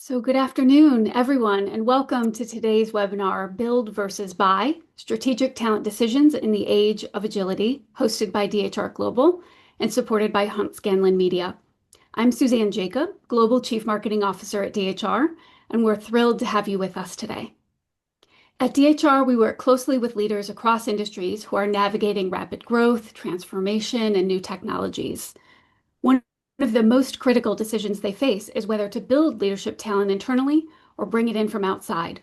So good afternoon, everyone, and welcome to today's webinar, Build versus Buy, Strategic Talent Decisions in the Age of Agility, hosted by DHR Global and supported by Hunt Scanlon Media. I'm Suzanne Jacob, Global Chief Marketing Officer at DHR, and we're thrilled to have you with us today. At DHR, we work closely with leaders across industries who are navigating rapid growth, transformation, and new technologies. One of the most critical decisions they face is whether to build leadership talent internally or bring it in from outside.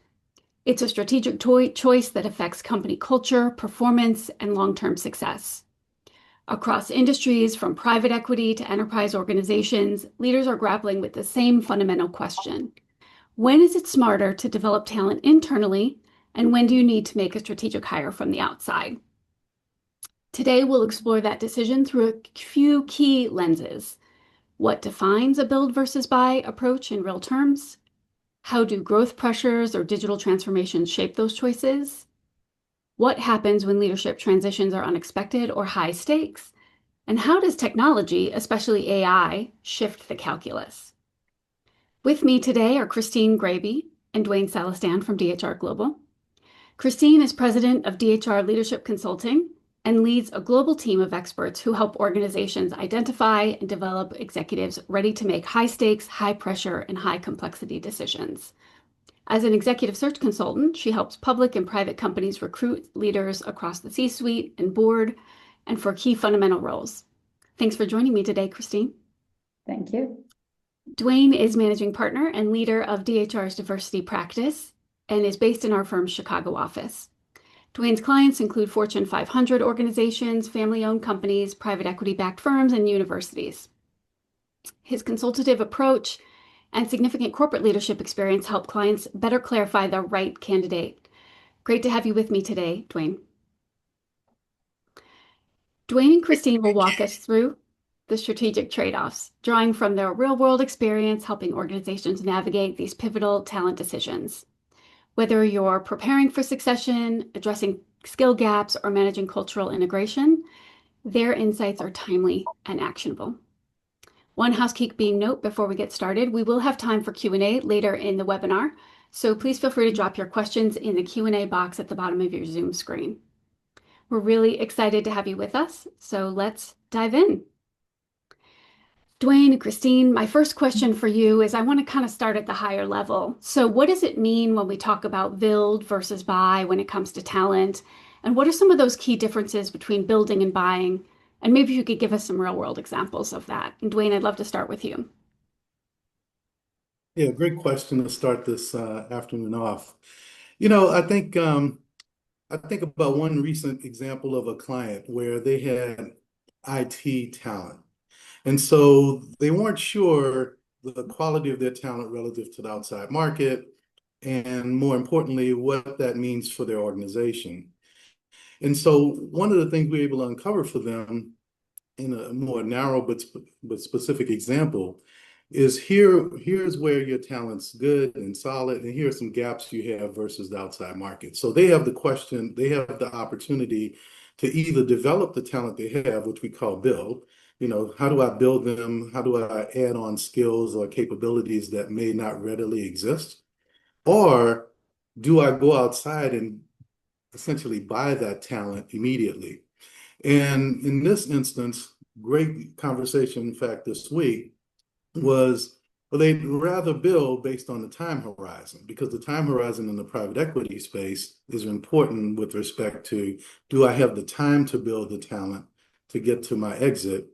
It's a strategic choice that affects company culture, performance, and long-term success. Across industries, from private equity to enterprise organizations, leaders are grappling with the same fundamental question. When is it smarter to develop talent internally, and when do you need to make a strategic hire from the outside? Today, we'll explore that decision through a few key lenses. What defines a build versus buy approach in real terms? How do growth pressures or digital transformations shape those choices? What happens when leadership transitions are unexpected or high stakes? And how does technology, especially AI, shift the calculus? With me today are Greybe and Dwain Celistan from DHR Global. Christine is president of DHR Leadership Consulting and leads a global team of experts who help organizations identify and develop executives ready to make high stakes, high pressure, and high complexity decisions. As an executive search consultant, she helps public and private companies recruit leaders across the C-suite and board and for key fundamental roles. Thanks for joining me today, Christine. Thank you. Dwain is managing partner and leader of DHR's diversity practice and is based in our firm's Chicago office. Dwain's clients include Fortune 500 organizations, family-owned companies, private equity-backed firms, and universities. His consultative approach and significant corporate leadership experience help clients better clarify the right candidate. Great to have you with me today, Dwain. Dwain and Christine will walk us through the strategic trade-offs, drawing from their real-world experience, helping organizations navigate these pivotal talent decisions. Whether you're preparing for succession, addressing skill gaps, or managing cultural integration, their insights are timely and actionable. One housekeeping note before we get started, we will have time for Q&A later in the webinar, so please feel free to drop your questions in the Q&A box at the bottom of your Zoom screen. We're really excited to have you with us, so let's dive in. Dwain and Christine, my first question for you is I want to kind of start at the higher level. So what does it mean when we talk about build versus buy when it comes to talent? And what are some of those key differences between building and buying? And maybe you could give us some real world examples of that. And Dwain, I'd love to start with you. Yeah, great question to start this afternoon off. I think about one recent example of a client where they had IT talent. And so they weren't sure the quality of their talent relative to the outside market, and more importantly, what that means for their organization. And so one of the things we were able to uncover for them in a more narrow but specific example is here's where your talent's good and solid, and here are some gaps you have versus the outside market. So they have the opportunity to either develop the talent they have, which we call build. How do I build them? How do I add on skills or capabilities that may not readily exist? Or do I go outside and essentially buy that talent immediately? And in this instance, great conversation, in fact, this week was, well, they'd rather build based on the time horizon, because the time horizon in the private equity space is important with respect to, do I have the time to build the talent to get to my exit?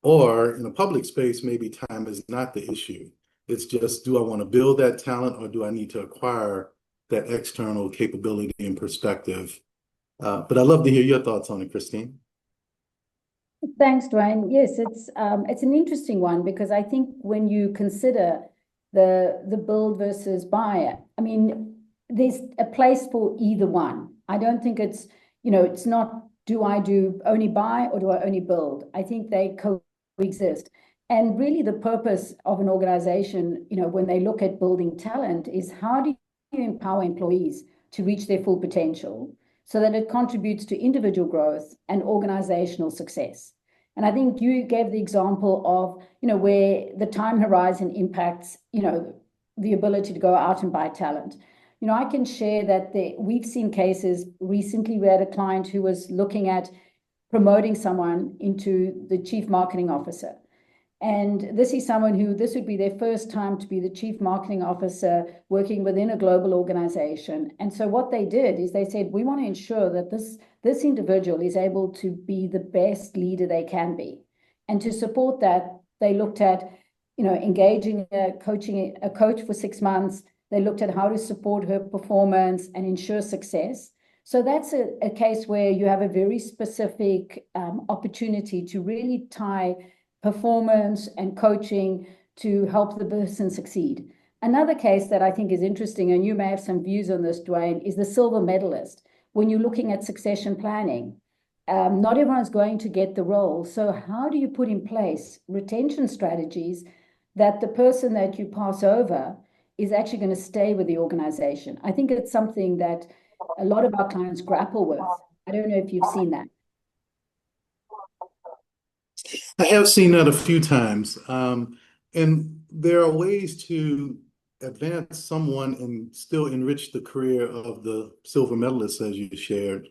Or in a public space, maybe time is not the issue. It's just, do I want to build that talent, or do I need to acquire that external capability and perspective? But I'd love to hear your thoughts on it, Christine. Thanks, Dwain. Yes, it's an interesting one, because I think when you consider the build versus buy, I mean, there's a place for either one. I don't think it's not, do I do only buy or do I only build? I think they coexist. And really the purpose of an organization, when they look at building talent, is how do you empower employees to reach their full potential, so that it contributes to individual growth and organizational success. And I think you gave the example of, where the time horizon impacts, the ability to go out and buy talent. I can share that we've seen cases recently. We had a client who was looking at promoting someone into the chief marketing officer. And this is someone who, this would be their first time to be the chief marketing officer working within a global organization. And so what they did is they said, we want to ensure that this individual is able to be the best leader they can be. And to support that, they looked at, engaging a coach for 6 months. They looked at how to support her performance and ensure success. So that's a case where you have a very specific opportunity to really tie performance and coaching to help the person succeed. Another case that I think is interesting, and you may have some views on this, Dwain, is the silver medalist. When you're looking at succession planning, not everyone's going to get the role. So how do you put in place retention strategies that the person that you pass over is actually going to stay with the organization? I think it's something that a lot of our clients grapple with. I don't know if you've seen that. I have seen that a few times. And there are ways to advance someone and still enrich the career of the silver medalist, as you shared,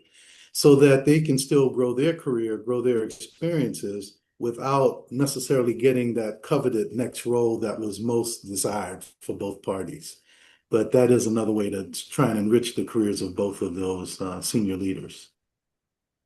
so that they can still grow their career, grow their experiences without necessarily getting that coveted next role that was most desired for both parties. But that is another way to try and enrich the careers of both of those senior leaders.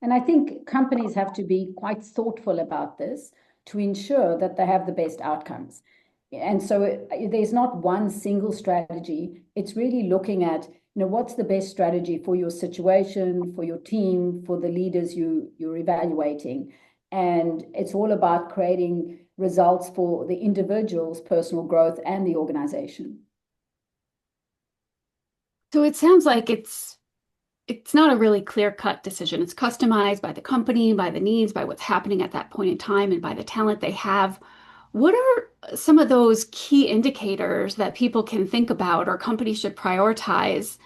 And I think companies have to be quite thoughtful about this to ensure that they have the best outcomes. And so there's not one single strategy. It's really looking at, what's the best strategy for your situation, for your team, for the leaders you're evaluating. And it's all about creating results for the individual's personal growth and the organization. So it sounds like it's not a really clear-cut decision. It's customized by the company, by the needs, by what's happening at that point in time, and by the talent they have. What are some of those key indicators that people can think about or companies should prioritize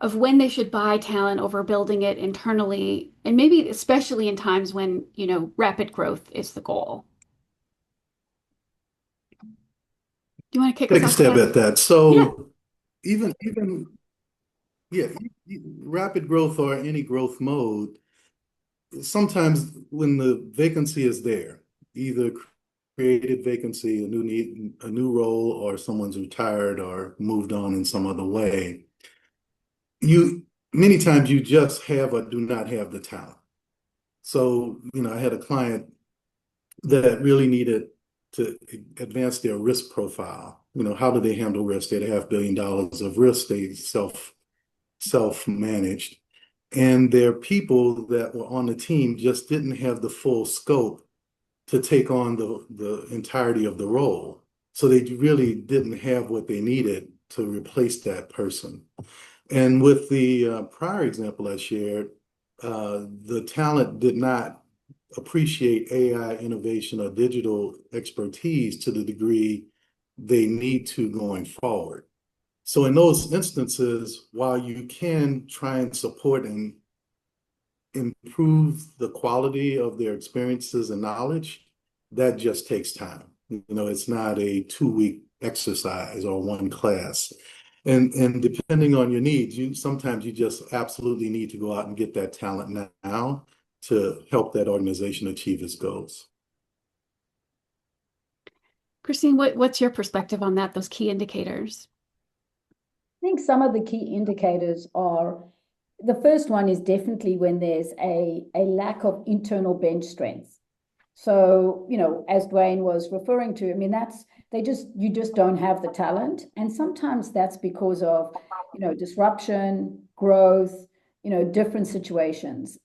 of when they should buy talent over building it internally, and maybe especially in times when, rapid growth is the goal? Do you want to kick us Take a off, stab Suzanne? at that. Yeah. So even yeah, rapid growth or any growth mode, sometimes when the vacancy is there, either created vacancy, a new need, a new role, or someone's retired or moved on in some other way, many times you just have or do not have the talent. So, I had a client that really needed to advance their risk profile. How do they handle risk? They had $500 million of risk. They self-managed. And their people that were on the team just didn't have the full scope to take on the entirety of the role. So they really didn't have what they needed to replace that person. And with the prior example I shared, the talent did not appreciate AI innovation or digital expertise to the degree they need to going forward. So in those instances, while you can try and support and improve the quality of their experiences and knowledge, that just takes time. It's not a 2-week exercise or one class. And depending on your needs, sometimes you just absolutely need to go out and get that talent now to help that organization achieve its goals. Christine, what's your perspective on that, those key indicators? I think some of the key indicators are, the first one is definitely when there's a lack of internal bench strength. So, as Dwain was referring to, I mean, you just don't have the talent. And sometimes that's because of, disruption, growth, different situations.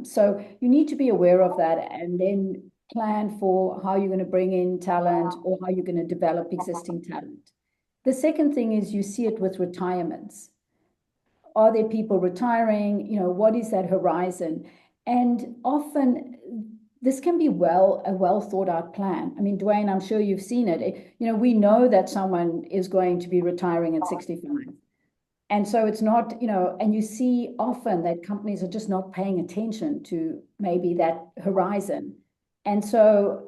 So you need to be aware of that and then plan for how you're going to bring in talent or how you're going to develop existing talent. The second thing is you see it with retirements. Are there people retiring? What is that horizon? And often this can be a well thought out plan. I mean, Dwain, I'm sure you've seen it. We know that someone is going to be retiring at 65. And so it's not, and you see often that companies are just not paying attention to maybe that horizon. And so,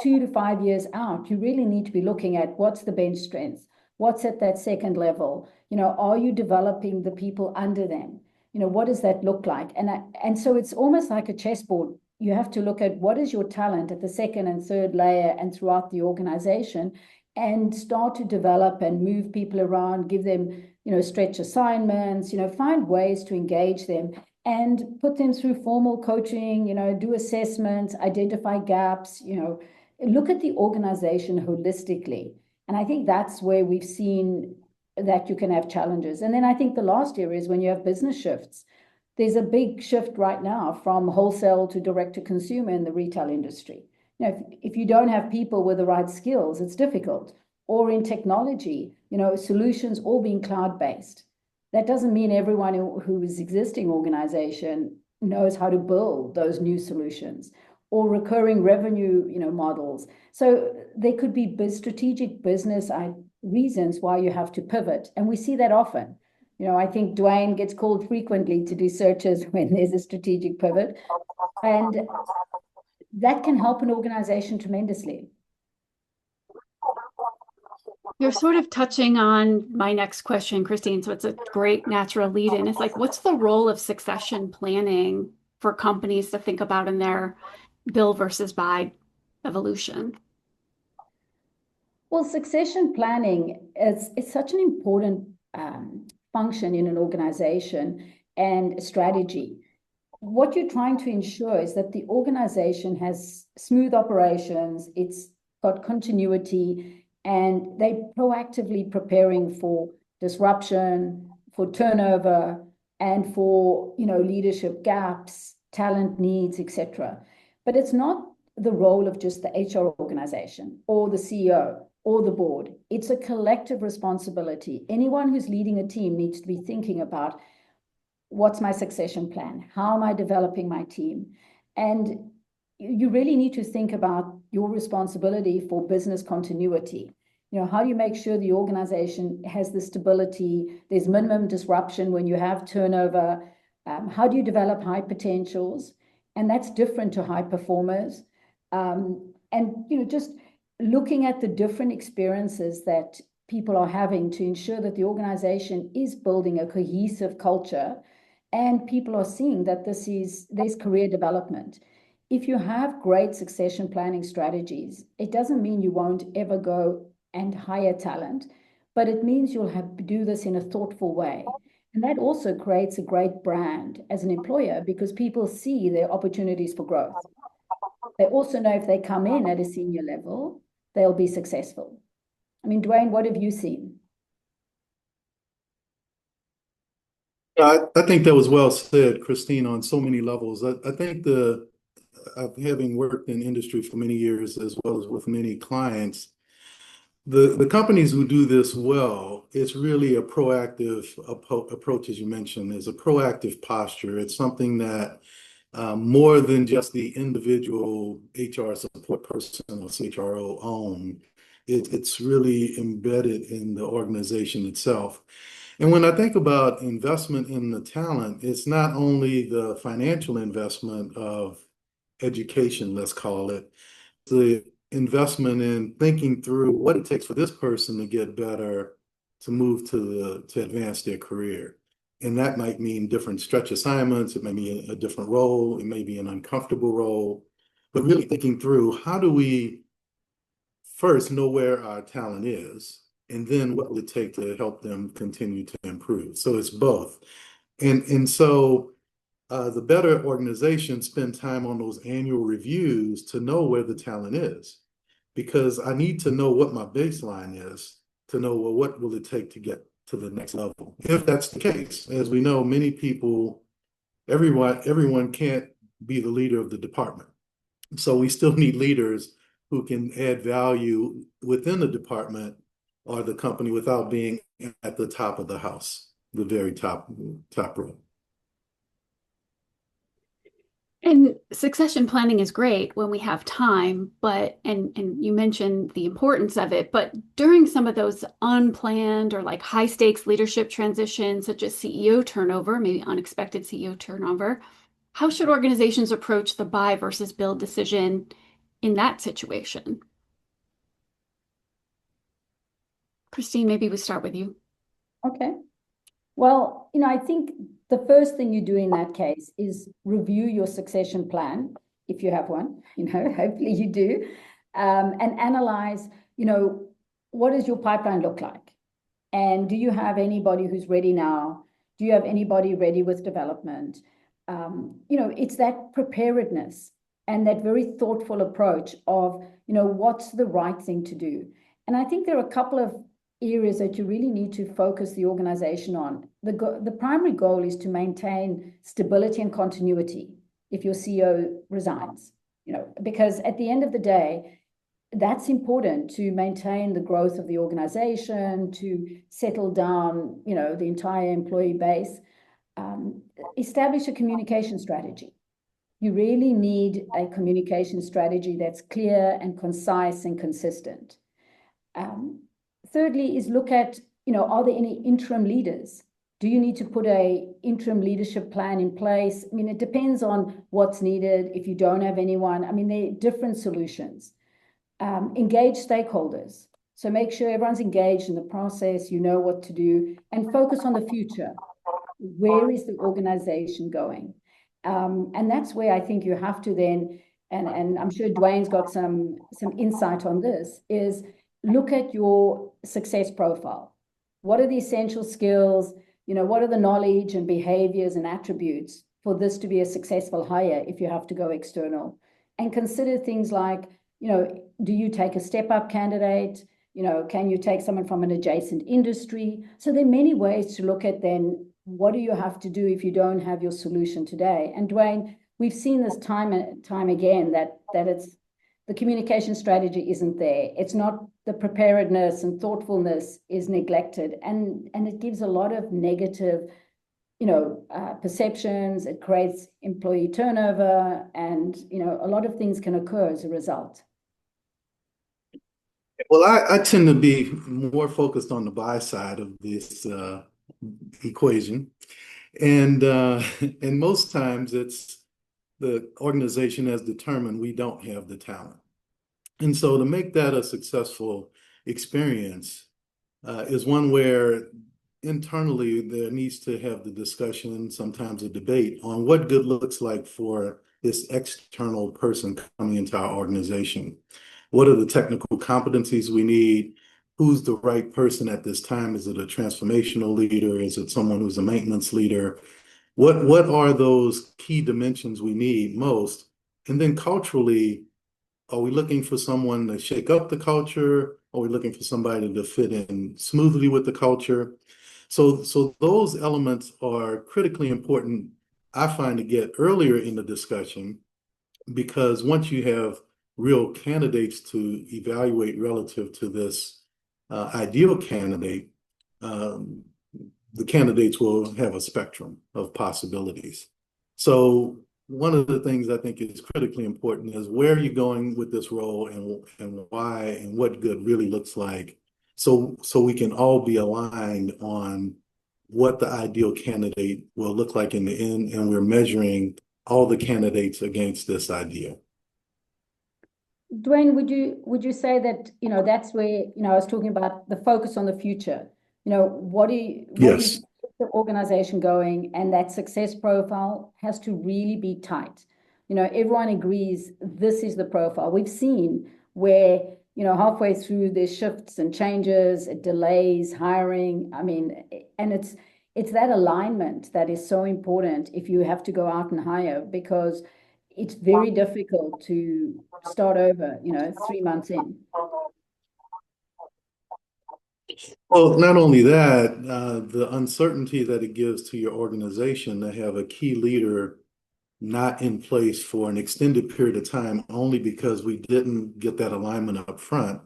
2 to 5 years out, you really need to be looking at what's the bench strength, What's at that second level? Are you developing the people under them? What does that look like? And so it's almost like a chessboard. You have to look at what is your talent at the second and third layer and throughout the organization, and start to develop and move people around, give them, stretch assignments, find ways to engage them and put them through formal coaching, do assessments, identify gaps, look at the organization holistically. And I think that's where we've seen that you can have challenges. And then I think the last area is when you have business shifts. There's a big shift right now from wholesale to direct to consumer in the retail industry. If you don't have people with the right skills, it's difficult. Or in technology, solutions all being cloud-based. That doesn't mean everyone who is existing organization knows how to build those new solutions or recurring revenue, models. So there could be strategic business reasons why you have to pivot. And we see that often. I think Dwain gets called frequently to do searches when there's a strategic pivot. And that can help an organization tremendously. You're sort of touching on my next question, Christine. So it's a great natural lead in. It's like, what's the role of succession planning for companies to think about in their build versus buy evolution? Well, succession planning is such an important function in an organization and strategy. What you're trying to ensure is that the organization has smooth operations, it's got continuity, and they're proactively preparing for disruption, for turnover, and for leadership gaps, talent needs, etc. But it's not the role of just the HR organization or the CEO or the board. It's a collective responsibility. Anyone who's leading a team needs to be thinking about, what's my succession plan? How am I developing my team? And you really need to think about your responsibility for business continuity. How do you make sure the organization has the stability? There's minimum disruption when you have turnover. How do you develop high potentials? And that's different to high performers. Just looking at the different experiences that people are having to ensure that the organization is building a cohesive culture and people are seeing that there's career development. If you have great succession planning strategies, it doesn't mean you won't ever go and hire talent, but it means you'll have to do this in a thoughtful way. And that also creates a great brand as an employer because people see their opportunities for growth. They also know if they come in at a senior level, they'll be successful. I mean, Dwain, what have you seen? I think that was well said, Christine, on so many levels. I think having worked in industry for many years, as well as with many clients, the companies who do this well, it's really a proactive approach, as you mentioned, is a proactive posture. It's something that more than just the individual HR support person or CHRO own, it's really embedded in the organization itself. And when I think about investment in the talent, it's not only the financial investment of education, let's call it, the investment in thinking through what it takes for this person to get better, to move to advance their career. And that might mean different stretch assignments, it may be a different role, it may be an uncomfortable role, but really thinking through, how do we first know where our talent is, and then what will it take to help them continue to improve? So it's both. And so the better organizations spend time on those annual reviews to know where the talent is, because I need to know what my baseline is to know, well, what will it take to get to the next level? If that's the case, as we know, many people, everyone can't be the leader of the department. So we still need leaders who can add value within the department or the company without being at the top of the house, the very top row. And succession planning is great when we have time, but and you mentioned the importance of it, but during some of those unplanned or like high stakes leadership transitions, such as CEO turnover, maybe unexpected CEO turnover, how should organizations approach the buy versus build decision in that situation? Christine, maybe we start with you. Okay. Well, I think the first thing you do in that case is review your succession plan, if you have one, hopefully you do, and analyze, what does your pipeline look like? And do you have anybody who's ready now? Do you have anybody ready with development? It's that preparedness and that very thoughtful approach of, what's the right thing to do? And I think there are a couple of areas that you really need to focus the organization on. The primary goal is to maintain stability and continuity if your CEO resigns, because at the end of the day, that's important to maintain the growth of the organization, to settle down, the entire employee base. Establish a communication strategy. You really need a communication strategy that's clear and concise and consistent. Thirdly is look at, are there any interim leaders? Do you need to put an interim leadership plan in place? I mean, it depends on what's needed. If you don't have anyone, I mean, there are different solutions. Engage stakeholders. So make sure everyone's engaged in the process, you know what to do, and focus on the future. Where is the organization going? And that's where I think you have to then, and I'm sure Dwain's got some insight on this, is look at your success profile. What are the essential skills? What are the knowledge and behaviors and attributes for this to be a successful hire if you have to go external? And consider things like, do you take a step-up candidate? Can you take someone from an adjacent industry? So there are many ways to look at then what do you have to do if you don't have your solution today? And Dwain, we've seen this time and time again that it's the communication strategy isn't there. It's not the preparedness and thoughtfulness is neglected, and it gives a lot of negative perceptions. It creates employee turnover, and a lot of things can occur as a result. Well, I tend to be more focused on the buy side of this equation. And and most times it's the organization has determined we don't have the talent. And so to make that a successful experience is one where internally there needs to have the discussion, sometimes a debate on what good looks like for this external person coming into our organization. What are the technical competencies we need? Who's the right person at this time? Is it a transformational leader? Is it someone who's a maintenance leader? What are those key dimensions we need most? And then culturally, are we looking for someone to shake up the culture? Are we looking for somebody to fit in smoothly with the culture? So those elements are critically important, I find, to get earlier in the discussion, because once you have real candidates to evaluate relative to this ideal candidate, the candidates will have a spectrum of possibilities. So one of the things I think is critically important is where are you going with this role, and why, and what good really looks like, so we can all be aligned on what the ideal candidate will look like in the end, and we're measuring all the candidates against this ideal. Dwain, would you say that, that's where, I was talking about the focus on the future. What Yes. is the organization going, and that success profile has to really be tight. Everyone agrees this is the profile. We've seen where, halfway through there's shifts and changes, it delays hiring. I mean, and it's that alignment that is so important if you have to go out and hire, because it's very difficult to start over, 3 months in. Well, not only that, the uncertainty that it gives to your organization to have a key leader not in place for an extended period of time only because we didn't get that alignment up front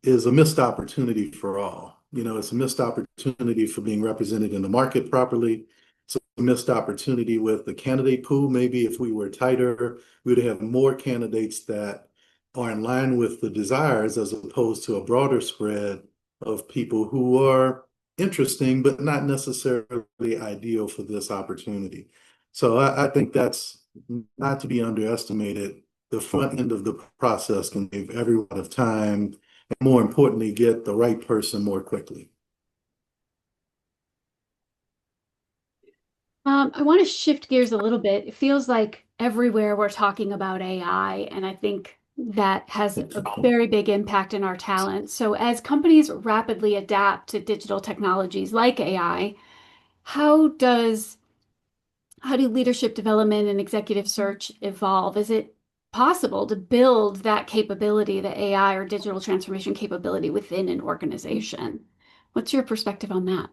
is a missed opportunity for all. It's a missed opportunity for being represented in the market properly. It's a missed opportunity with the candidate pool. Maybe if we were tighter, we'd have more candidates that are in line with the desires, as opposed to a broader spread of people who are interesting, but not necessarily ideal for this opportunity. So I think that's not to be underestimated. The front end of the process can save every lot of time, and more importantly, get the right person more quickly. I want to shift gears a little bit. It feels like everywhere we're talking about AI, and I think that has a very big impact in our talent. So, as companies rapidly adapt to digital technologies like AI, how does how do leadership development and executive search evolve? Is it possible to build that capability, the AI or digital transformation capability within an organization? What's your perspective on that?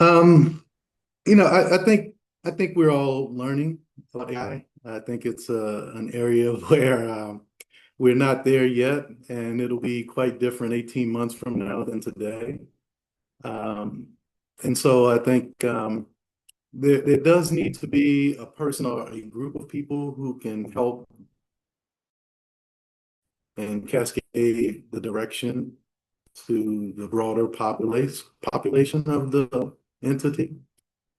Um, I think we're all learning about AI. I think it's an area where we're not there yet, and it'll be quite different 18 months from now than today. Um, and so I think there does need to be a person or a group of people who can help and cascade the direction to the broader population of the entity.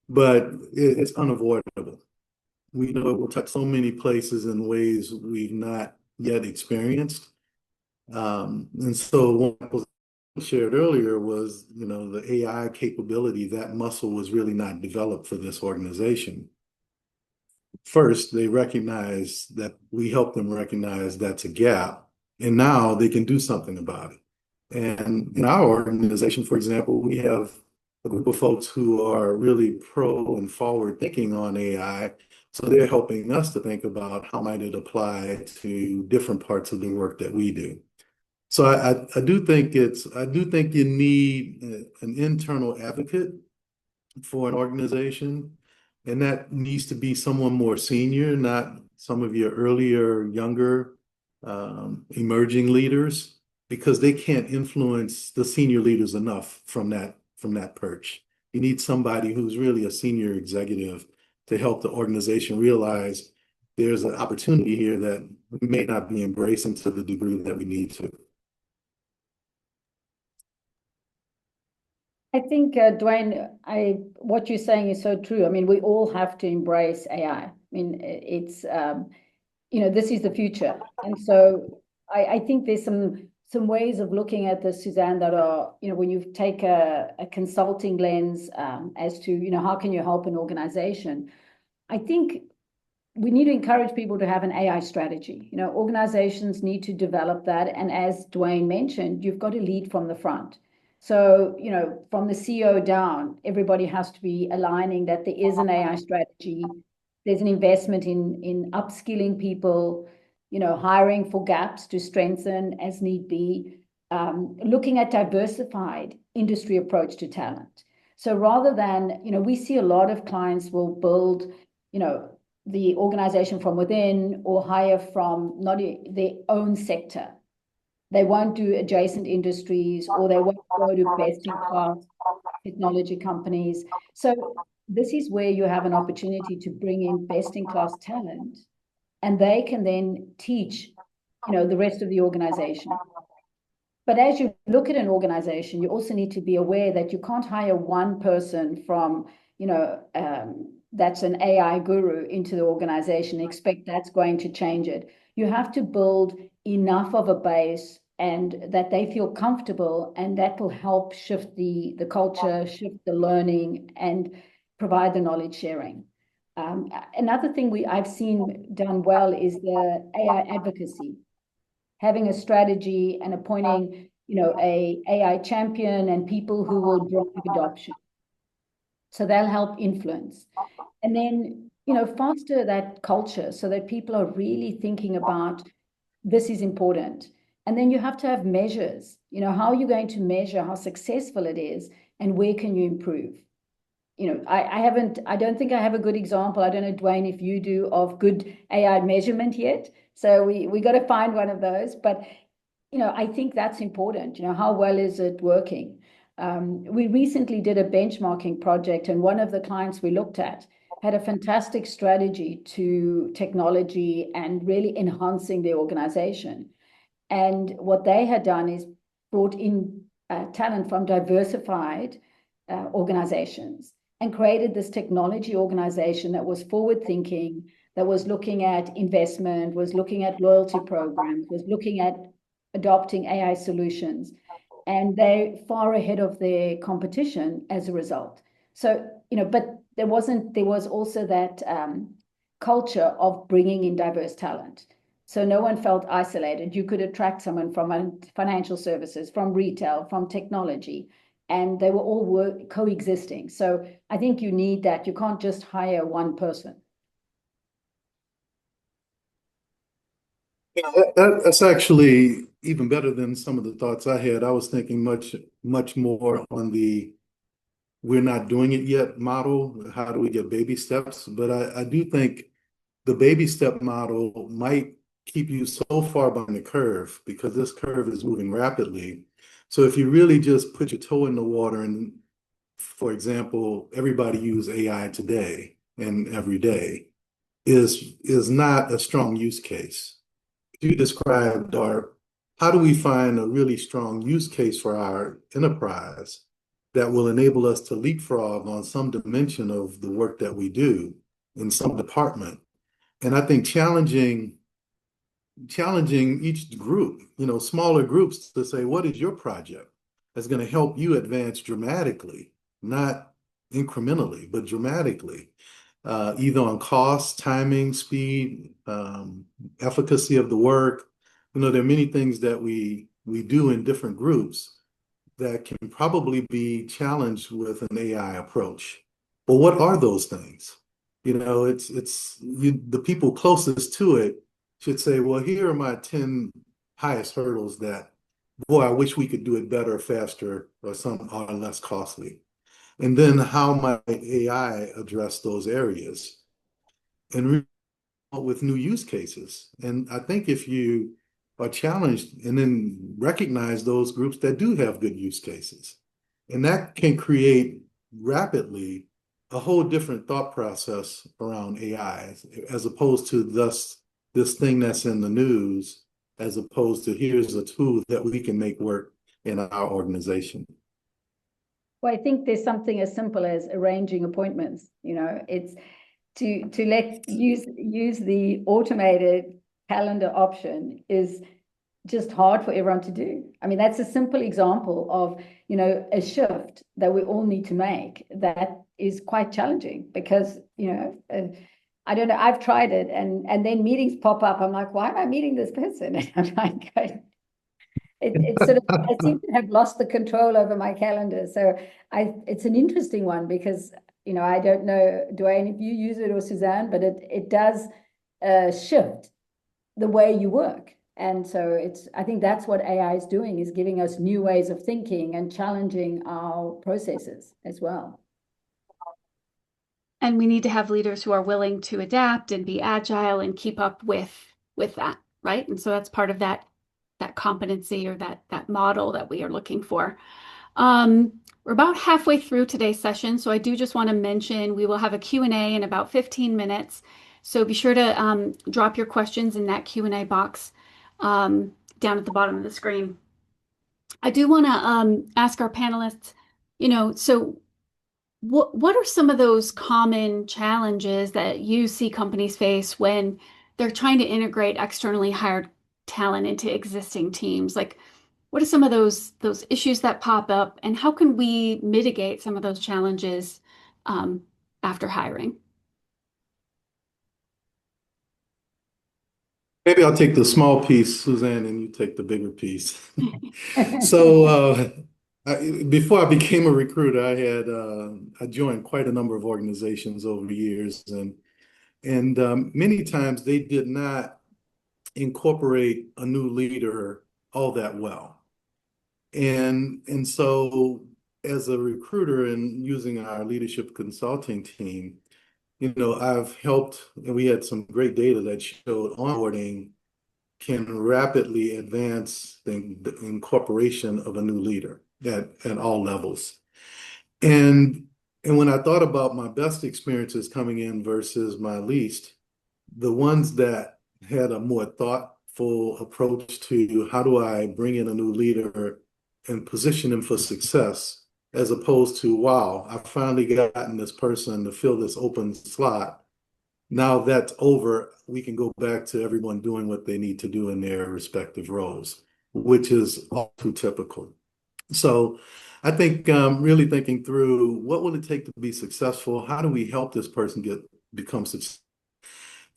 But it's unavoidable. We know it will touch so many places in ways we've not yet experienced. And so one shared earlier was, the AI capability, that muscle was really not developed for this organization. First, they recognize that we help them recognize that's a gap, and now they can do something about it. And in our organization, for example, we have a group of folks who are really pro and forward thinking on AI. So they're helping us to think about how might it apply to different parts of the work that we do. So I do think you need an internal advocate for an organization, and that needs to be someone more senior, not some of your earlier, younger, emerging leaders, because they can't influence the senior leaders enough from that perch. You need somebody who's really a senior executive to help the organization realize there's an opportunity here that we may not be embracing to the degree that we need to. I think, Dwain, what you're saying is so true. I mean, we all have to embrace AI. I mean, it's this is the future, and so I think there's some ways of looking at this, Suzanne, that are when you take a consulting lens as to how can you help an organization. I think we need to encourage people to have an AI strategy. Organizations need to develop that, and as Dwain mentioned, you've got to lead from the front. So, from the CEO down, everybody has to be aligning that there is an AI strategy. There's an investment in upskilling people, hiring for gaps to strengthen as need be, looking at diversified industry approach to talent. So rather than, we see a lot of clients will build, the organization from within or hire from not their own sector. They won't do adjacent industries, or they won't go to best-in-class technology companies. So this is where you have an opportunity to bring in best-in-class talent, and they can then teach, the rest of the organization. But as you look at an organization, you also need to be aware that you can't hire one person from, that's an AI guru into the organization, expect that's going to change it. You have to build enough of a base and that they feel comfortable, and that will help shift the culture, shift the learning, and provide the knowledge sharing. Another thing I've seen done well is the AI advocacy, having a strategy and appointing, a AI champion and people who will drive adoption. So they'll help influence. And then, foster that culture so that people are really thinking about this is important. And then you have to have measures. How are you going to measure how successful it is, and where can you improve? I don't think I have a good example. I don't know, Dwain, if you do, of good AI measurement yet. So we got to find one of those. But, I think that's important. How well is it working? We recently did a benchmarking project, and one of the clients we looked at had a fantastic strategy to technology and really enhancing their organization. And what they had done is brought in talent from diversified organizations and created this technology organization that was forward thinking, that was looking at investment, was looking at loyalty programs, was looking at adopting AI solutions. And they're far ahead of their competition as a result. So, but there was also that culture of bringing in diverse talent. So no one felt isolated. You could attract someone from financial services, from retail, from technology, and they were all coexisting. So I think you need that. You can't just hire one person. Yeah, that's actually even better than some of the thoughts I had. I was thinking much more on the we're not doing it yet model. How do we get baby steps? But I do think the baby step model might keep you so far behind the curve because this curve is moving rapidly. So if you really just put your toe in the water and, for example, everybody use AI today and every day is not a strong use case. You described, or how do we find a really strong use case for our enterprise that will enable us to leapfrog on some dimension of the work that we do in some department? And I think challenging each group, smaller groups to say, what is your project that's going to help you advance dramatically, not incrementally, but dramatically, either on cost, timing, speed, efficacy of the work. There are many things that we do in different groups that can probably be challenged with an AI approach. But what are those things? The people closest to it should say, well, here are my 10 highest hurdles that, boy, I wish we could do it better, faster, or less costly. And then how might AI address those areas and with new use cases? And I think if you are challenged and then recognize those groups that do have good use cases, and that can create rapidly a whole different thought process around AI, as opposed to this thing that's in the news, as opposed to here's a tool that we can make work in our organization. Well, I think there's something as simple as arranging appointments. It's to use the automated calendar option is just hard for everyone to do. I mean, that's a simple example of, a shift that we all need to make that is quite challenging because, I don't know, I've tried it and then meetings pop up. I'm like, why am I meeting this person? And I'm like, it's sort of, I seem to have lost the control over my calendar. So it's an interesting one because, I don't know, Dwain, if you use it or Suzanne, but it does shift the way you work. And so I think that's what AI is doing, is giving us new ways of thinking and challenging our processes as well. And we need to have leaders who are willing to adapt and be agile and keep up with that, right? And so that's part of that competency or that model that we are looking for. We're about halfway through today's session, so I do just want to mention we will have a Q&A in about 15 minutes. So be sure to drop your questions in that Q&A box down at the bottom of the screen. I do want to ask our panelists, so what are some of those common challenges that you see companies face when they're trying to integrate externally hired talent into existing teams? Like, what are some of those issues that pop up, and how can we mitigate some of those challenges after hiring? Maybe I'll take the small piece, Suzanne, and you take the bigger piece. So before I became a recruiter, I joined quite a number of organizations over the years, and many times they did not incorporate a new leader all that well. And so as a recruiter and using our leadership consulting team, I've helped, and we had some great data that showed onboarding can rapidly advance the incorporation of a new leader at all levels. And when I thought about my best experiences coming in versus my least, the ones that had a more thoughtful approach to how do I bring in a new leader and position them for success, as opposed to, wow, I finally gotten this person to fill this open slot. Now that's over, we can go back to everyone doing what they need to do in their respective roles, which is all too typical. So I think really thinking through what will it take to be successful? How do we help this person become successful?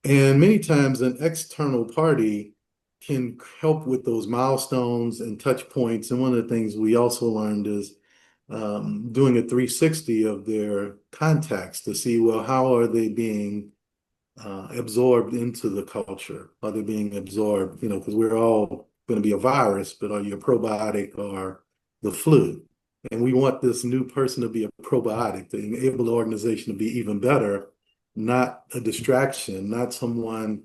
And many times an external party can help with those milestones and touch points. And one of the things we also learned is doing a 360 of their contacts to see, well, how are they being absorbed into the culture? Are they being absorbed? Because we're all going to be a virus, but are you a probiotic or the flu? And we want this new person to be a probiotic to enable the organization to be even better, not a distraction, not someone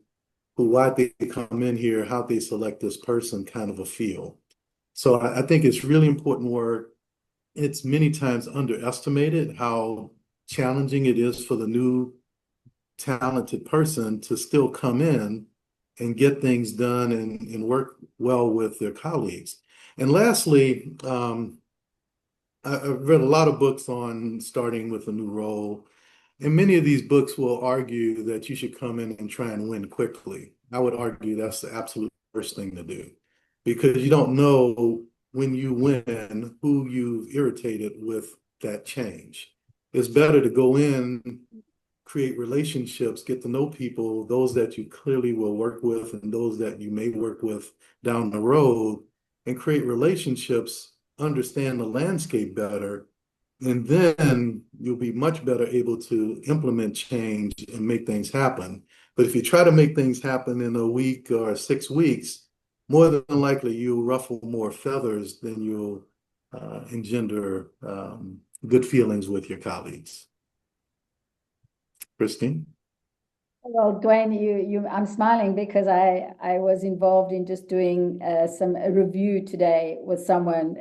who, why they come in here, how they select this person kind of a feel. So I think it's really important work. It's many times underestimated how challenging it is for the new talented person to still come in and get things done and work well with their colleagues. And lastly, I've read a lot of books on starting with a new role, and many of these books will argue that you should come in and try and win quickly. I would argue that's the absolute worst thing to do because you don't know when you win who you've irritated with that change. It's better to go in, create relationships, get to know people, those that you clearly will work with and those that you may work with down the road, and create relationships, understand the landscape better, and then you'll be much better able to implement change and make things happen. But if you try to make things happen in a week or 6 weeks, more than likely you'll ruffle more feathers than you'll engender good feelings with your colleagues. Christine? Well, Dwain, I'm smiling because I was involved in just doing a review today with someone,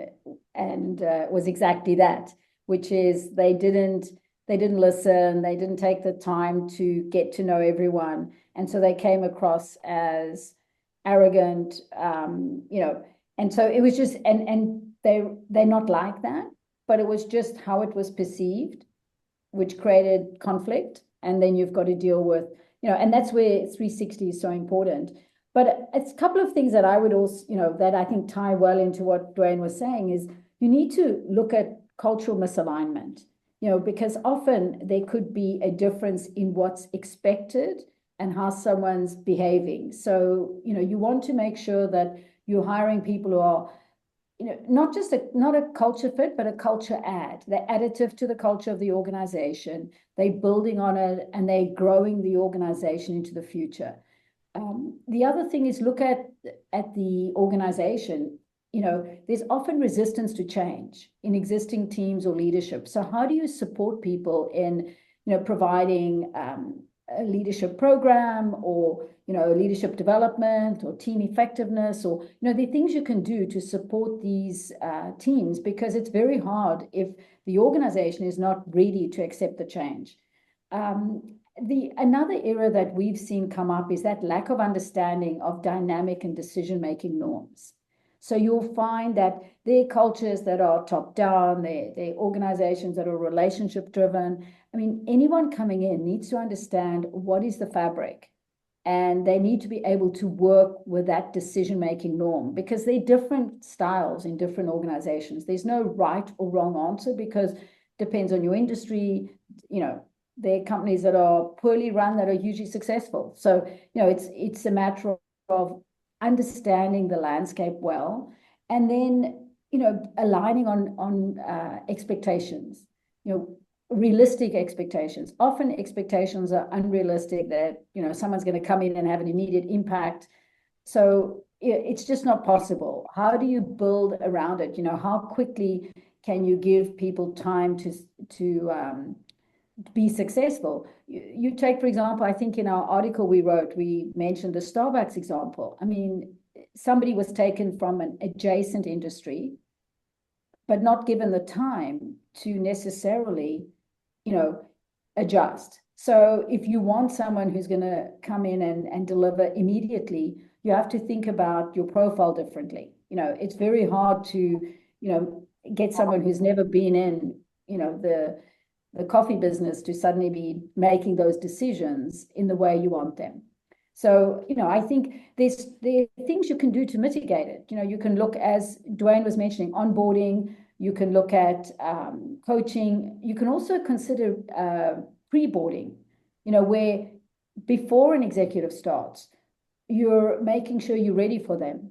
and was exactly that, which is they didn't listen, they didn't take the time to get to know everyone, and so they came across as arrogant, and so it was just and they're not like that, but it was just how it was perceived, which created conflict, and then you've got to deal with, and that's where 360 is so important. But it's a couple of things that I would also, that I think tie well into what Dwain was saying is you need to look at cultural misalignment, because often there could be a difference in what's expected and how someone's behaving. So, you want to make sure that you're hiring people who are, not a culture fit, but a culture add. They're additive to the culture of the organization. They're building on it and they're growing the organization into the future. The other thing is look at the organization. There's often resistance to change in existing teams or leadership. So how do you support people in, providing a leadership program or, leadership development or team effectiveness, or, there are things you can do to support these teams, because it's very hard if the organization is not ready to accept the change. Another area that we've seen come up is that lack of understanding of dynamic and decision-making norms. So you'll find that there are cultures that are top-down, there are organizations that are relationship-driven. I mean, anyone coming in needs to understand what is the fabric, and they need to be able to work with that decision-making norm, because there are different styles in different organizations. There's no right or wrong answer, because it depends on your industry. There are companies that are poorly run that are hugely successful. So, it's a matter of understanding the landscape well, and then, aligning on expectations, realistic expectations. Often expectations are unrealistic, that, someone's going to come in and have an immediate impact. So it's just not possible. How do you build around it? How quickly can you give people time to be successful? You take, for example, I think in our article we wrote, we mentioned the Starbucks example. I mean, somebody was taken from an adjacent industry, but not given the time to necessarily, adjust. So if you want someone who's going to come in and deliver immediately, you have to think about your profile differently. It's very hard to, get someone who's never been in, the the coffee business to suddenly be making those decisions in the way you want them. So, I think there are things you can do to mitigate it. You can look, as Dwain was mentioning, onboarding. You can look at coaching. You can also consider pre-boarding, where before an executive starts, you're making sure you're ready for them.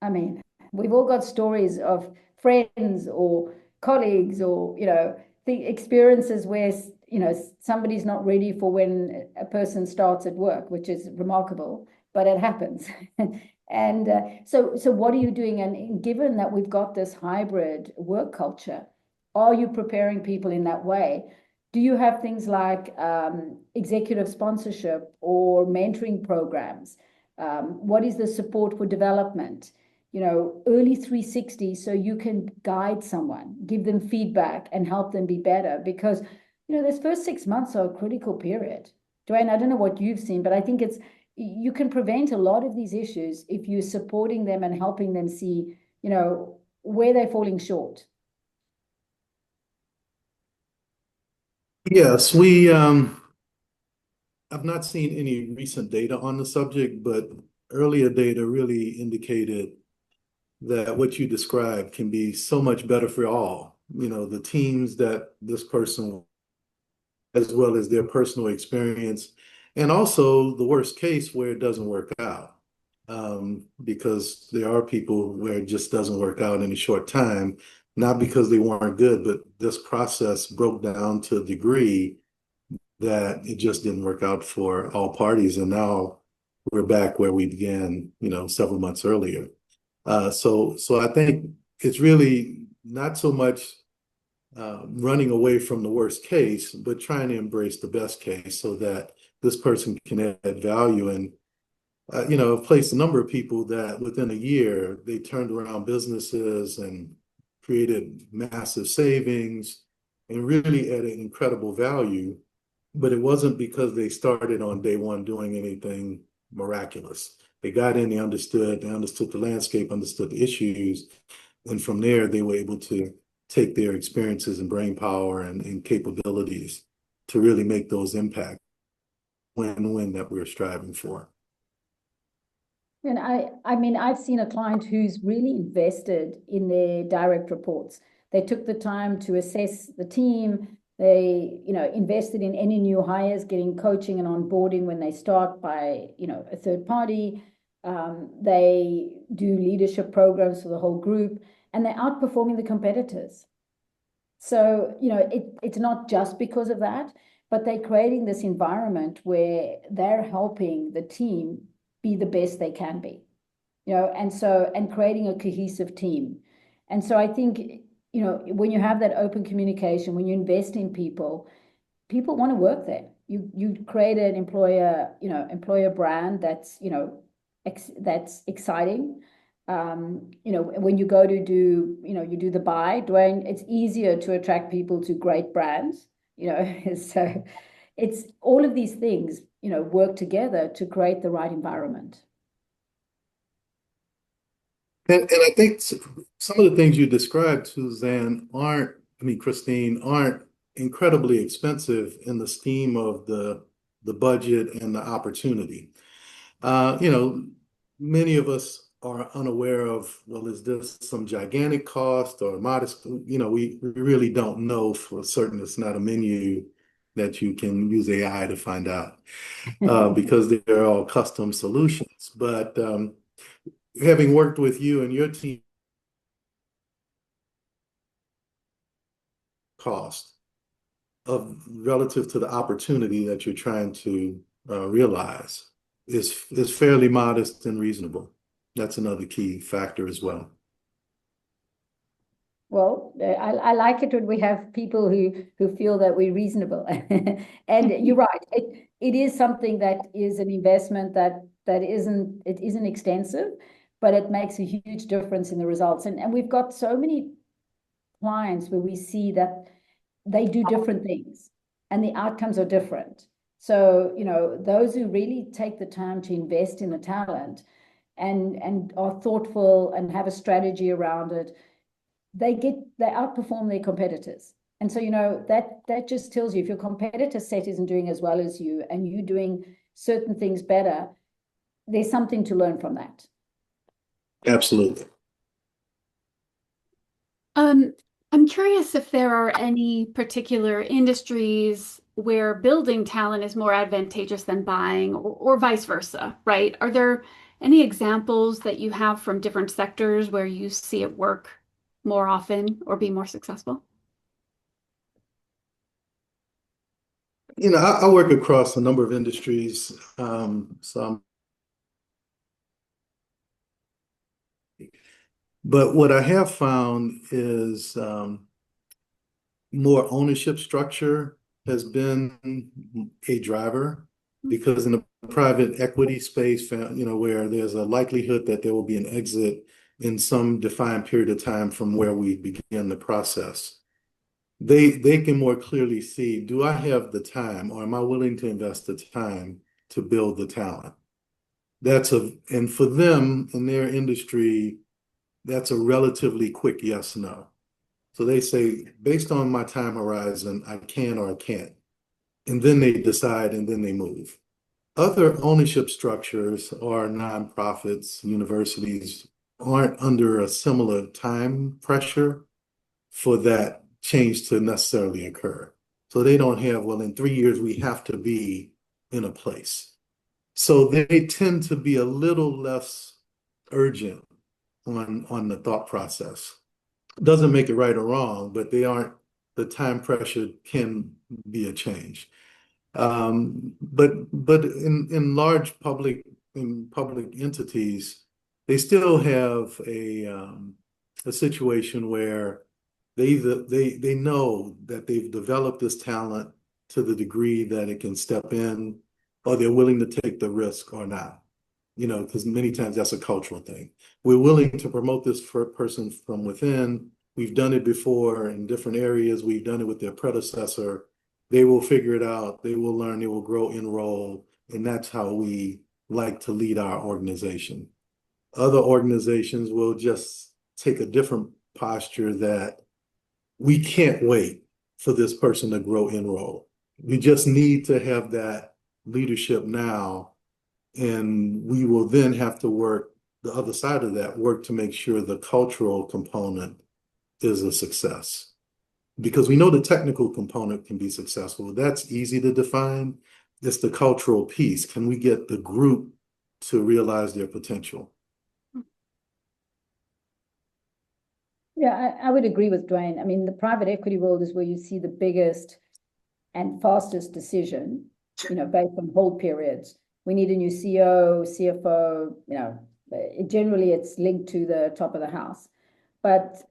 I mean, we've all got stories of friends or colleagues or, the experiences where, somebody's not ready for when a person starts at work, which is remarkable, but it happens. And so what are you doing? And given that we've got this hybrid work culture, are you preparing people in that way? Do you have things like executive sponsorship or mentoring programs? What is the support for development? Early 360, so you can guide someone, give them feedback and help them be better, because, those first 6 months are a critical period. Dwain, I don't know what you've seen, but I think you can prevent a lot of these issues if you're supporting them and helping them see, where they're falling short. Yes, I've not seen any recent data on the subject, but earlier data really indicated that what you described can be so much better for all. The teams that this person, as well as their personal experience, and also the worst case where it doesn't work out. Because there are people where it just doesn't work out in a short time, not because they weren't good, but this process broke down to a degree that it just didn't work out for all parties. And now we're back where we began, several months earlier. So I think it's really not so much running away from the worst case, but trying to embrace the best case so that this person can add value. And I've placed a number of people that within a year, they turned around businesses and created massive savings and really added incredible value. But it wasn't because they started on day one doing anything miraculous. They got in, they understood the landscape, understood the issues. And from there, they were able to take their experiences and brain power and capabilities to really make those impacts, win-win that we're striving for. And I mean, I've seen a client who's really invested in their direct reports. They took the time to assess the team. They, invested in any new hires, getting coaching and onboarding when they start by, a third party. They do leadership programs for the whole group, and they're outperforming the competitors. So, it's not just because of that, but they're creating this environment where they're helping the team be the best they can be, and creating a cohesive team. And so I think, when you have that open communication, when you invest in people want to work there. You create an employer brand that's, that's exciting. When you go to do, you do the buy, Dwain, it's easier to attract people to great brands, so it's all of these things, work together to create the right environment. And I think some of the things you described, Suzanne, Christine, aren't incredibly expensive in the scheme of the budget and the opportunity. Many of us are unaware of, well, is this some gigantic cost or modest? We really don't know for certain. It's not a menu that you can use AI to find out because they're all custom solutions. But having worked with you and your team, cost of relative to the opportunity that you're trying to realize is fairly modest and reasonable. That's another key factor as well. Well, I like it when we have people who feel that we're reasonable. And you're right. It is something that is an investment that isn't extensive, but it makes a huge difference in the results. And we've got so many clients where we see that they do different things and the outcomes are different. So, those who really take the time to invest in the talent and are thoughtful and have a strategy around it, they outperform their competitors. And so, that just tells you if your competitor set isn't doing as well as you and you doing certain things better, there's something to learn from that. Absolutely. I'm curious if there are any particular industries where building talent is more advantageous than buying, or vice versa, right? Are there any examples that you have from different sectors where you see it work more often or be more successful? I work across a number of industries. But what I have found is more ownership structure has been a driver, because in the private equity space, where there's a likelihood that there will be an exit in some defined period of time from where we begin the process. They can more clearly see, do I have the time, or am I willing to invest the time to build the talent? And for them in their industry, that's a relatively quick yes, no. So they say, based on my time horizon, I can or I can't. And then they decide and then they move. Other ownership structures or nonprofits, universities aren't under a similar time pressure for that change to necessarily occur. So they don't have, well, in 3 years, we have to be in a place. So they tend to be a little less urgent on the thought process. Doesn't make it right or wrong, but the time pressure can be a change. But in public entities, they still have a situation where they know that they've developed this talent to the degree that it can step in, or they're willing to take the risk or not. Because many times that's a cultural thing. We're willing to promote this person from within. We've done it before in different areas. We've done it with their predecessor. They will figure it out. They will learn. They will grow, enroll. And that's how we like to lead our organization. Other organizations will just take a different posture that we can't wait for this person to grow, enroll. We just need to have that leadership now. And we will then have to work the other side of that, work to make sure the cultural component is a success. Because we know the technical component can be successful. That's easy to define. It's the cultural piece. Can we get the group to realize their potential? Yeah, I would agree with Dwain. I mean, the private equity world is where you see the biggest and fastest decision, based on hold periods. We need a new CEO, CFO, generally it's linked to the top of the house. But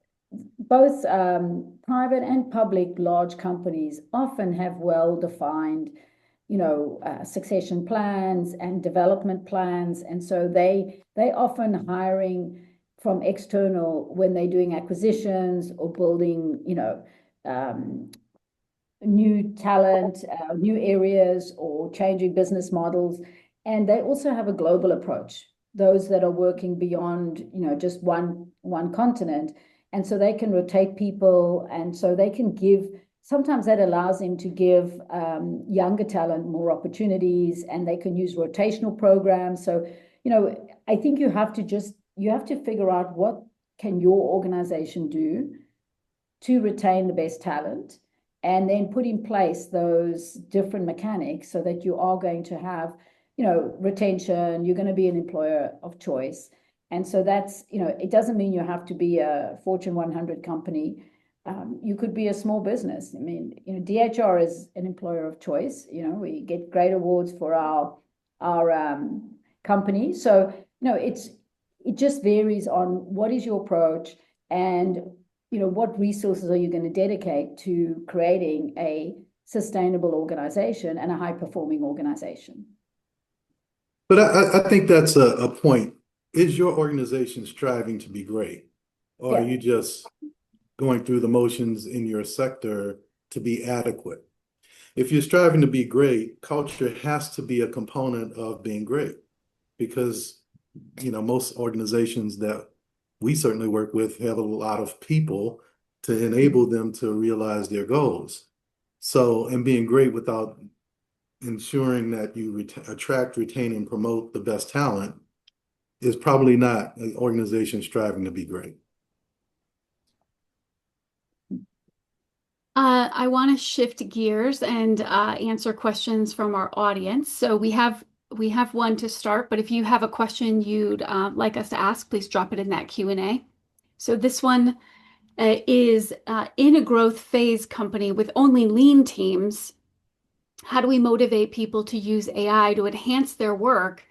both private and public large companies often have well-defined, succession plans and development plans. And so they often hiring from external when they're doing acquisitions or building, new talent, new areas, or changing business models. And they also have a global approach, those that are working beyond, just one continent. And so they can rotate people. And so they can sometimes that allows them to give younger talent more opportunities, and they can use rotational programs. So, I think you have to figure out what can your organization do to retain the best talent, and then put in place those different mechanics so that you are going to have, retention, you're going to be an employer of choice. And so that's, it doesn't mean you have to be a Fortune 100 company. You could be a small business. I mean, DHR is an employer of choice. We get great awards for our company. So, it just varies on what is your approach, and what resources are you going to dedicate to creating a sustainable organization and a high-performing organization. But I think that's a point. Is your organization striving to be great? Or are you just going through the motions in your sector to be adequate? If you're striving to be great, culture has to be a component of being great, because most organizations that we certainly work with have a lot of people, to enable them to realize their goals. So, and being great without ensuring that you attract, retain, and promote the best talent is probably not an organization striving to be great. I want to shift gears and answer questions from our audience. So we have one to start, but if you have a question you'd like us to ask, please drop it in that Q&A. So this one is in a growth phase company with only lean teams, how do we motivate people to use AI to enhance their work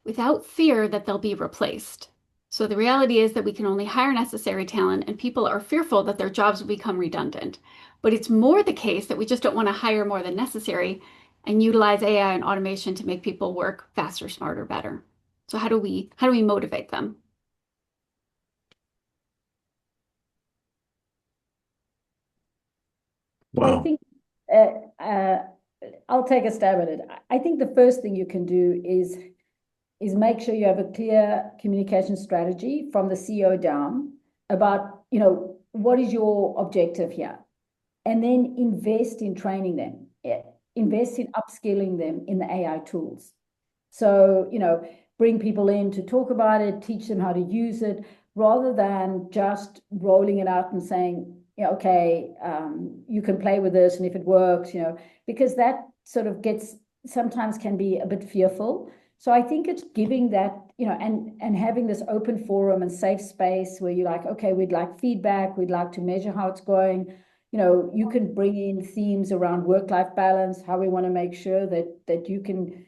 without fear that they'll be replaced? So the reality is that we can only hire necessary talent, and people are fearful that their jobs will become redundant. But it's more the case that we just don't want to hire more than necessary and utilize AI and automation to make people work faster, smarter, better. So how do we motivate them? So I Wow. think I'll take a stab at it. I think the first thing you can do is make sure you have a clear communication strategy from the CEO down about, what is your objective here? And then invest in training them, invest in upskilling them in the AI tools. So, bring people in to talk about it, teach them how to use it, rather than just rolling it out and saying, okay, you can play with this, and if it works, because that sort of sometimes can be a bit fearful. So I think it's giving that, and having this open forum and safe space where you're like, okay, we'd like feedback, we'd like to measure how it's going. You can bring in themes around work-life balance, how we want to make sure that you can,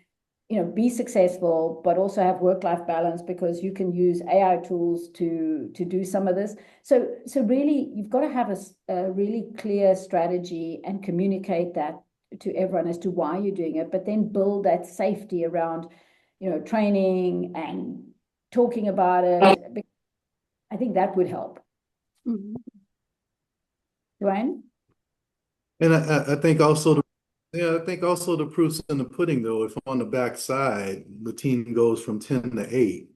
be successful, but also have work-life balance, because you can use AI tools to do some of this. So really, you've got to have a really clear strategy and communicate that to everyone as to why you're doing it, but then build that safety around, training and talking about it. I think that would help. Mhm. Dwain? And I think also the proof's in the pudding, though. If on the backside the team goes from 10 to 8,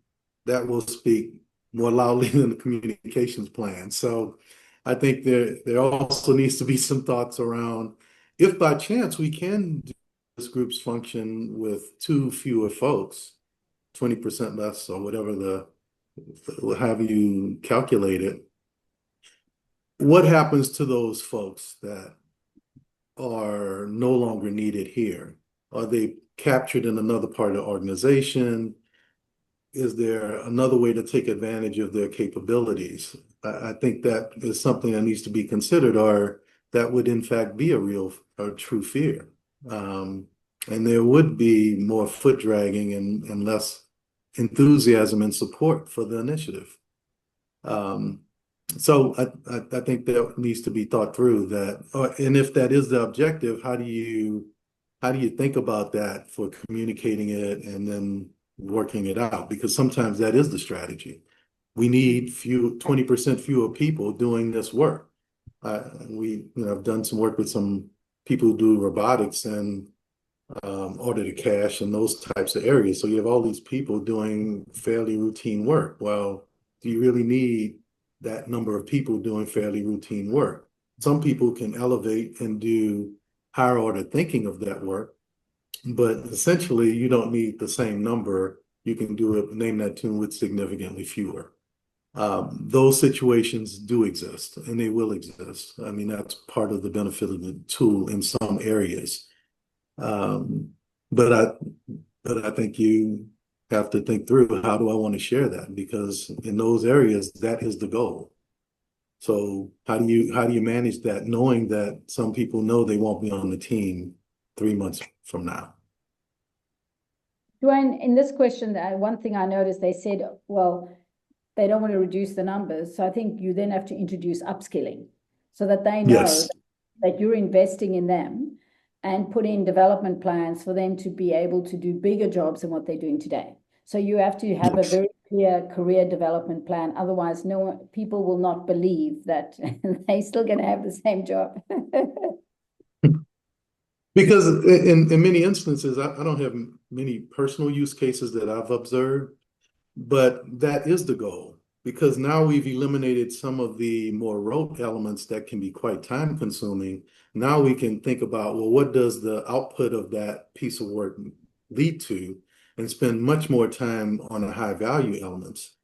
that will speak more loudly than the communications plan. So I think there also needs to be some thoughts around, if by chance we can do this group's function with two fewer folks, 20% less or whatever have you calculate it, what happens to those folks that are no longer needed here? Are they captured in another part of the organization? Is there another way to take advantage of their capabilities? I think that is something that needs to be considered, or that would in fact be a true fear. And there would be more foot dragging and less enthusiasm and support for the initiative. So I think that needs to be thought through, and if that is the objective, how do you think about that for communicating it and then working it out? Because sometimes that is the strategy. We need 20% fewer people doing this work. I've done some work with some people who do robotics and order to cash and those types of areas. So you have all these people doing fairly routine work. Well, do you really need that number of people doing fairly routine work? Some people can elevate and do higher order thinking of that work, but essentially you don't need the same number. You can do it, name that tune with significantly fewer. Those situations do exist, and they will exist. I mean, that's part of the benefit of the tool in some areas. Um, but I think you have to think through, how do I want to share that? Because in those areas, that is the goal. So how do you manage that, knowing that some people know they won't be on the team 3 months from now? Dwain, in this question, one thing I noticed, they said, well, they don't want to reduce the numbers. So I think you then have to introduce upskilling so that they know Yes. that you're investing in them, and put in development plans for them to be able to do bigger jobs than what they're doing today. So you have to have a very clear career development plan. Otherwise, people will not believe that they're still going to have the same job. Because in many instances, I don't have many personal use cases that I've observed, but that is the goal. because now we've eliminated some of the more rote elements that can be quite time consuming. Now we can think about, well, what does the output of that piece of work lead to, and spend much more time on the high value elements.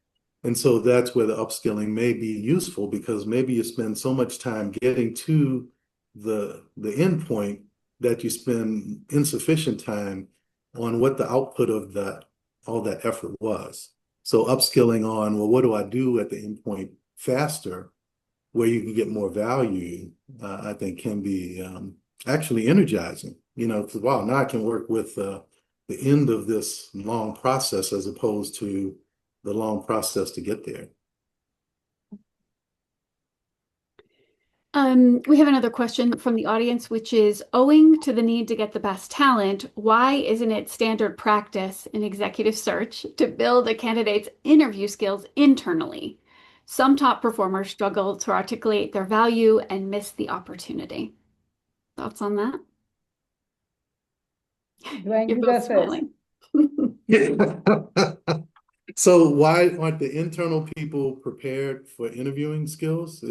And so that's where the upskilling may be useful, because maybe you spend so much time getting to the end point that you spend insufficient time on what the output of all that effort was. So upskilling on, well, what do I do at the end point faster, where you can get more value, I think can be actually energizing. Because, wow, now I can work with the end of this long process as opposed to the long process to get there. We have another question from the audience, which is, owing to the need to get the best talent, why isn't it standard practice in executive search to build a candidate's interview skills internally? Some top performers struggle to articulate their value and miss the opportunity. Thoughts on that? Dwain, You're you go both first. smiling. So why aren't the internal people prepared for interviewing skills?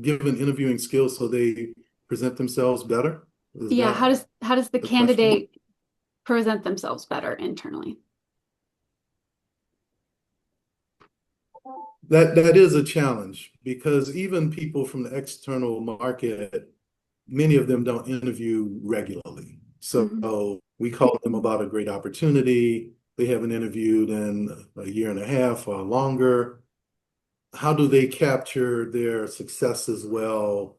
Given interviewing skills so they present themselves better? Yeah, how does the the candidate present themselves better internally? That is a challenge, because even people from the external market, many of them don't interview regularly. So we call them about a great opportunity. They haven't interviewed in a year and a half or longer. How do they capture their success as well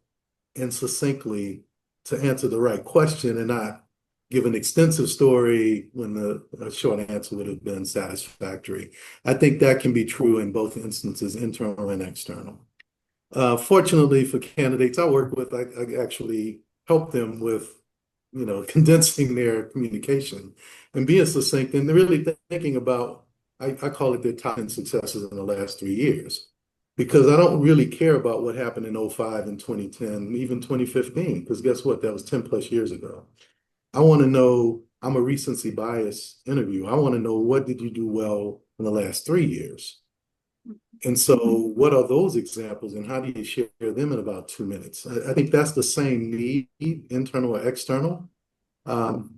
and succinctly to answer the right question and not give an extensive story when a short answer would have been satisfactory? I think that can be true in both instances, internal and external. Fortunately for candidates I work with, I actually help them with, condensing their communication and being succinct and really thinking about, I call it their top 10 successes in the last 3 years. Because I don't really care about what happened in 05 and 2010, even 2015, because guess what? That was 10 plus years ago. I want to know, I'm a recency bias interview. I want to know, what did you do well in the last 3 years? And so what are those examples, and how do you share them in about 2 minutes? I think that's the same need, internal or external. And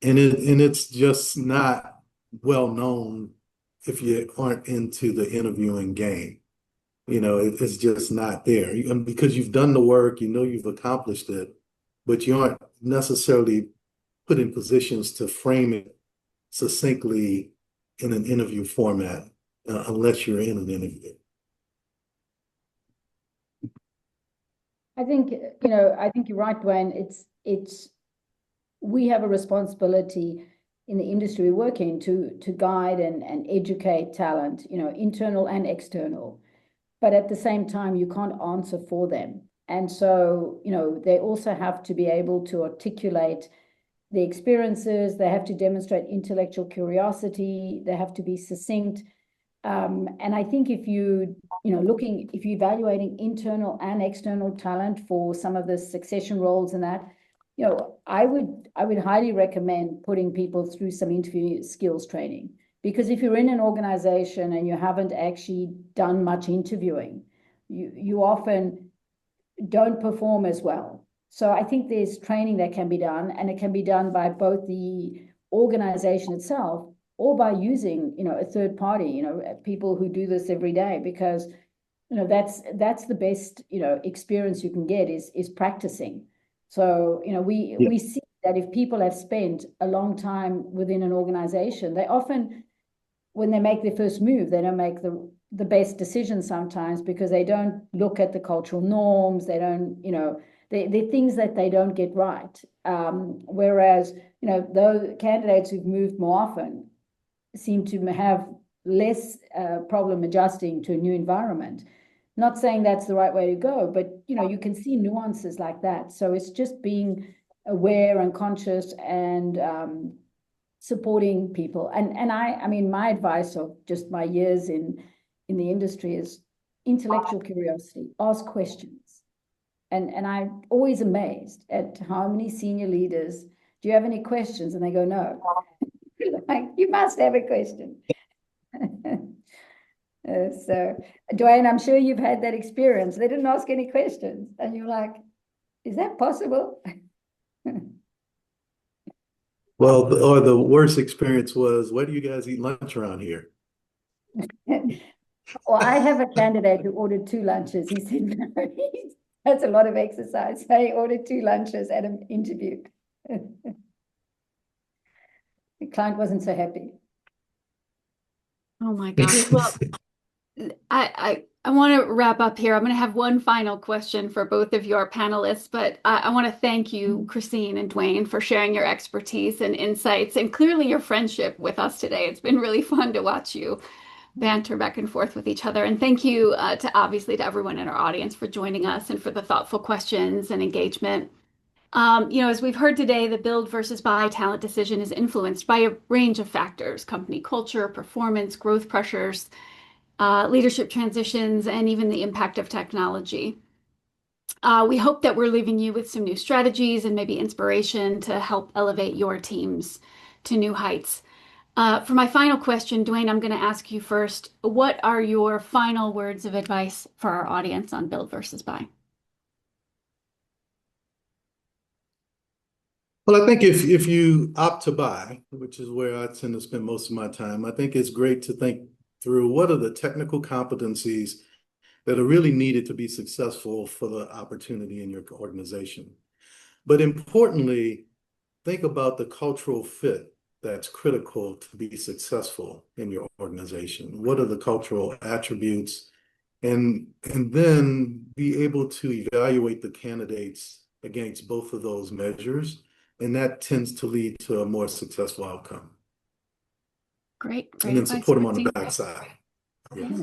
it's just not well known if you aren't into the interviewing game. It's just not there. Because you've done the work, you've accomplished it, but you aren't necessarily put in positions to frame it succinctly in an interview format, unless you're in an interview. I think you're right, Dwain. We have a responsibility in the industry we work in to guide and educate talent, internal and external. But at the same time, you can't answer for them. And so, they also have to be able to articulate the experiences. They have to demonstrate intellectual curiosity. They have to be succinct. And I think if you're evaluating internal and external talent for some of the succession roles and that, I would highly recommend putting people through some interview skills training. Because if you're in an organization and you haven't actually done much interviewing, you often don't perform as well. So I think there's training that can be done, and it can be done by both the organization itself or by using, a third party, people who do this every day, because, that's the best, experience you can get is practicing. So, we see that if people have spent a long time within an organization, they often, when they make their first move, they don't make the best decisions sometimes, because they don't look at the cultural norms. They don't, they're things that they don't get right. Whereas, those candidates who've moved more often seem to have less problem adjusting to a new environment. Not saying that's the right way to go, but, you can see nuances like that. So it's just being aware and conscious and supporting people. And I mean, my advice of just my years in the industry is intellectual curiosity, ask questions. And I'm always amazed at how many senior leaders, do you have any questions? And they go, no. Like, you must have a question. So, Dwain, I'm sure you've had that experience. They didn't ask any questions, and you're like, is that possible? Well, or the worst experience was, where do you guys eat lunch around here? Well, I have a candidate who ordered 2 lunches. He said, no, that's a lot of exercise. So he ordered 2 lunches at an interview. The client wasn't so happy. Oh my gosh. Well, I want to wrap up here. I'm going to have one final question for both of your panelists, but I want to thank you, Christine and Dwain, for sharing your expertise and insights and clearly your friendship with us today. It's been really fun to watch you banter back and forth with each other. And thank you to everyone in our audience for joining us and for the thoughtful questions and engagement. As we've heard today, the build versus buy talent decision is influenced by a range of factors: company culture, performance, growth pressures, leadership transitions, and even the impact of technology. We hope that we're leaving you with some new strategies and maybe inspiration to help elevate your teams to new heights. For my final question, Dwain, I'm going to ask you first, what are your final words of advice for our audience on build versus buy? Well, I think if you opt to buy, which is where I tend to spend most of my time, I think it's great to think through what are the technical competencies that are really needed to be successful for the opportunity in your organization. But importantly, think about the cultural fit that's critical to be successful in your organization. What are the cultural attributes? And then be able to evaluate the candidates against both of those measures. And that tends to lead to a more successful outcome. Great And then advice, support them on the Christine. backside. Yes.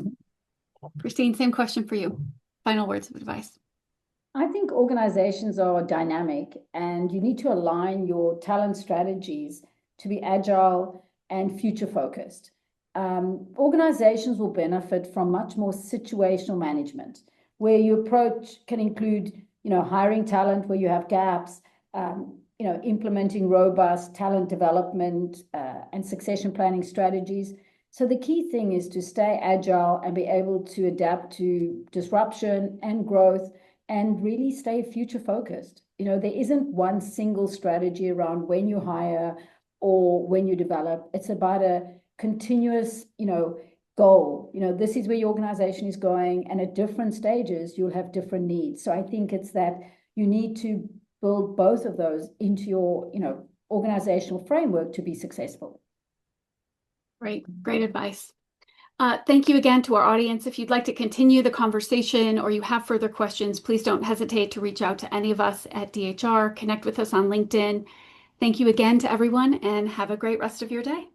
Christine, same question for you. Final words of advice. I think organizations are dynamic and you need to align your talent strategies to be agile and future focused. Organizations will benefit from much more situational management, where your approach can include, hiring talent where you have gaps, implementing robust talent development and succession planning strategies. So the key thing is to stay agile and be able to adapt to disruption and growth and really stay future focused. There isn't one single strategy around when you hire or when you develop. It's about a continuous, goal. This is where your organization is going, and at different stages, you'll have different needs. So I think it's that you need to build both of those into your, organizational framework to be successful. Great advice. Thank you again to our audience. If you'd like to continue the conversation or you have further questions, please don't hesitate to reach out to any of us at DHR, connect with us on LinkedIn. Thank you again to everyone and have a great rest of your day.